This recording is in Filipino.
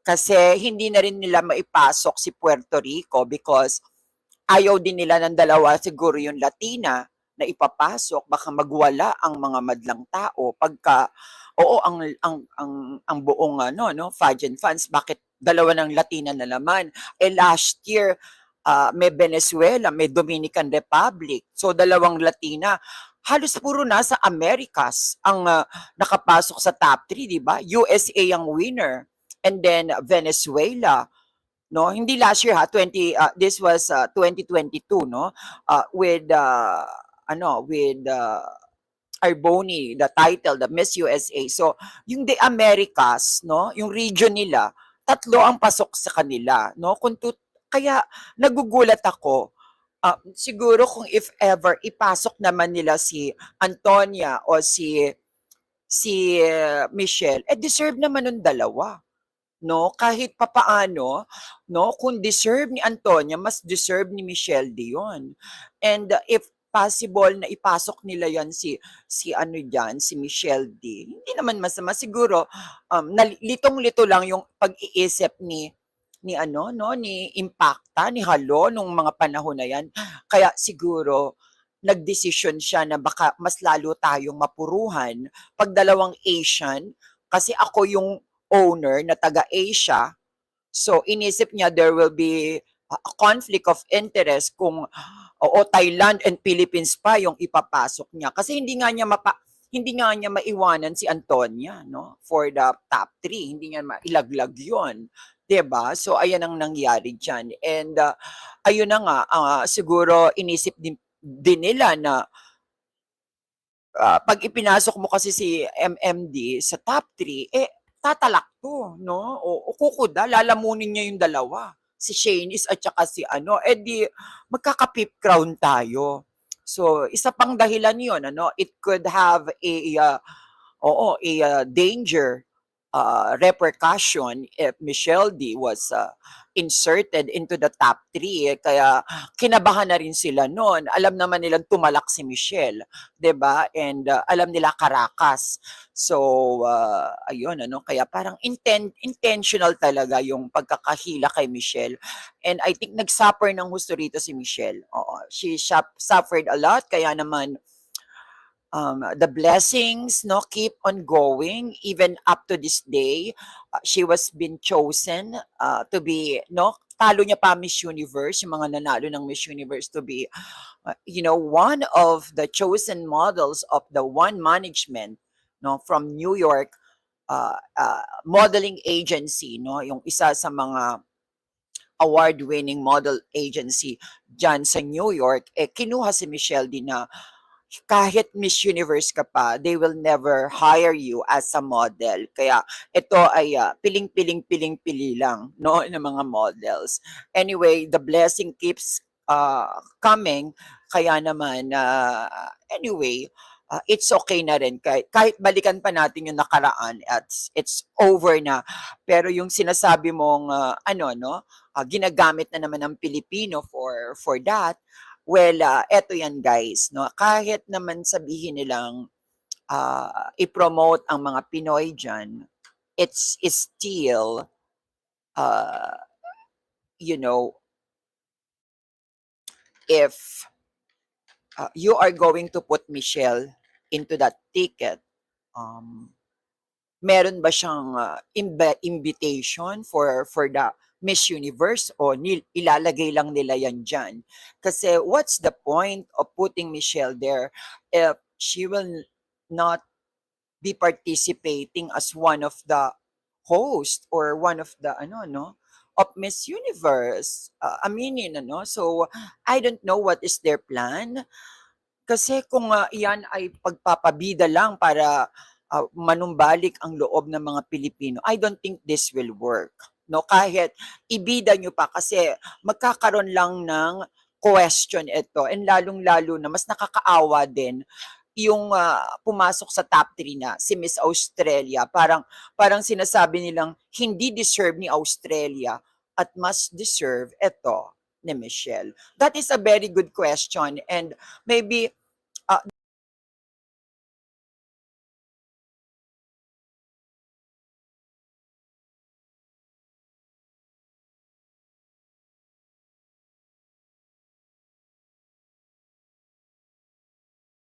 Kasi hindi na rin nila maipasok si Puerto Rico because ayaw din nila ng dalawa siguro yung Latina na ipapasok, baka magwala ang mga madlang tao pagka oo ang buong ano no Fudge and Funds, bakit dalawa ng Latina na naman, last year may Venezuela, may Dominican Republic, so dalawang Latina, halos puro nasa Americas ang nakapasok sa top 3, di ba? USA ang winner, and then Venezuela, no, hindi last year ha, 20 this was 2022, no, with with Arboni, the title, the Miss USA. So yung the Americas, no, yung region nila, tatlo ang pasok sa kanila, no, kaya nagugulat ako. Siguro kung if ever ipasok naman nila si Antonia o si Michelle, deserve naman ng dalawa, no? Kahit papaano, no? Kung deserve ni Antonia, mas deserve ni Michelle Dion. And if possible na ipasok nila yan si ano diyan, si Michelle D. Hindi naman masama siguro, litong-lito lang yung pag-iisip ni ano no, ni Impacta, ni Halo nung mga panahon na yan. Kaya siguro nagdesisyon siya na baka mas lalo tayong mapuruhan pag dalawang Asian, kasi ako yung owner na taga-Asia. So inisip niya there will be a conflict of interest kung oo, Thailand and Philippines pa yung ipapasok niya. Kasi hindi nga niya maiwanan si Antonia, no, for the top 3. Hindi niya mailaglag 'yon. 'Di ba? So ayan ang nangyari diyan. And ayun na nga, siguro inisip din nila na pag ipinasok mo kasi si MMD sa top 3, tatalak to, no? O kukuda, lalamunin niya yung dalawa, si Shanice at saka si ano, di magkaka-pip crown tayo. So, isa pang dahilan yun, ano, it could have a danger repercussion if Michelle D was inserted into the top 3. Kaya kinabahan na rin sila noon. Alam naman nilang tumalak si Michelle, 'di ba? And alam nila Caracas. So ayun ano, kaya parang intentional talaga yung pagkakahila kay Michelle. And I think nagsuffer ng husto rito si Michelle. Oo, she suffered a lot, kaya naman the blessings no keep on going even up to this day. She was been chosen to be no, talo niya pa Miss Universe, yung mga nanalo ng Miss Universe, to be one of the chosen models of the One Management, no, from New York modeling agency, no, yung isa sa mga award-winning model agency dyan sa New York. Kinuha si Michelle din na kahit Miss Universe ka pa, they will never hire you as a model. Kaya ito ay piling-piling-piling-pili lang, no, ng mga models. Anyway, the blessing keeps coming. Kaya naman, anyway, it's okay na rin. Kahit balikan pa natin yung nakaraan, it's over na. Pero yung sinasabi mong, ginagamit na naman ng Pilipino for that, well, eto yan guys, no? Kahit naman sabihin nilang i-promote ang mga Pinoy dyan, it's still, if you are going to put Michelle into that ticket, meron ba siyang invitation for the Miss Universe, o ilalagay lang nila yan dyan? Kasi what's the point of putting Michelle there if she will not be participating as one of the host or one of the of Miss Universe? Aminin, so I don't know what is their plan. Kasi kung iyan ay pagpapabida lang para manumbalik ang loob ng mga Pilipino, I don't think this will work. No, kahit ibida nyo pa, kasi magkakaroon lang ng question ito, and lalong-lalo na mas nakakaawa din yung pumasok sa top 3 na si Miss Australia. Parang sinasabi nilang hindi deserve ni Australia at mas deserve ito ni Michelle. That is a very good question, and maybe